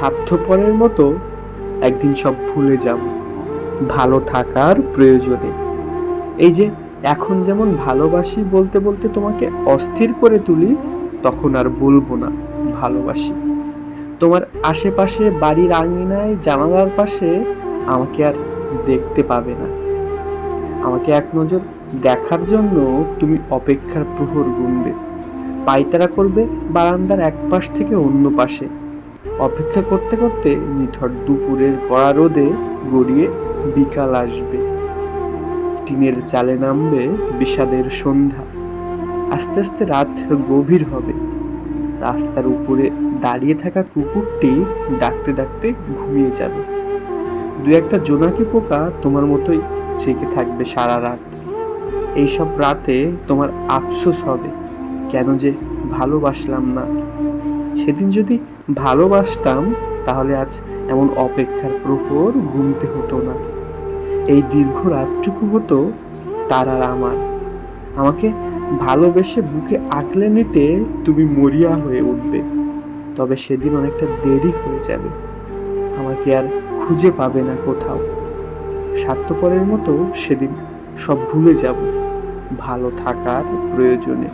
স্বার্থপরের মতো একদিন সব ভুলে যাব ভালো থাকার প্রয়োজনে। এই যে এখন যেমন ভালোবাসি বলতে বলতে তোমাকে অস্থির করে তুলি, তখন আর বলবো না ভালোবাসি। তোমার আশেপাশে বাড়ির আঙিনায় জানালার পাশে আমাকে আর দেখতে পাবে না। আমাকে এক নজর দেখার জন্য তুমি অপেক্ষার প্রহর গুনবে, পায়তারা করবে বারান্দার এক পাশ থেকে অন্য পাশে। অপেক্ষা করতে করতে নিথর দুপুরের কড়া রোদে গড়িয়ে বিকাল আসবে। টিনের চালে নামবে বিষাদের সন্ধ্যা। আস্তে আস্তে রাত গভীর হবে। রাস্তার উপরে দাঁড়িয়ে থাকা কুকুরটি ডাকতে ডাকতে ঘুমিয়ে যাবে। দু একটা জোনাকি পোকা তোমার মতোই জেগে থাকবে সারা রাত। এইসব রাতে তোমার আফসোস হবে, কেন যে ভালোবাসলাম না। সেদিন যদি ভালোবাসতাম তাহলে আজ এমন অপেক্ষার প্রহর গুনতে হতো না। এই দীর্ঘ রাতটুকু হতো তার আর আমার। আমাকে ভালোবেসে বুকে আগলে নিতে তুমি মরিয়া হয়ে উঠবে। তবে সেদিন অনেকটা দেরি হয়ে যাবে। আমাকে আর খুঁজে পাবে না কোথাও। স্বার্থপরের মতো সেদিন সব ভুলে যাব ভালো থাকার প্রয়োজনে।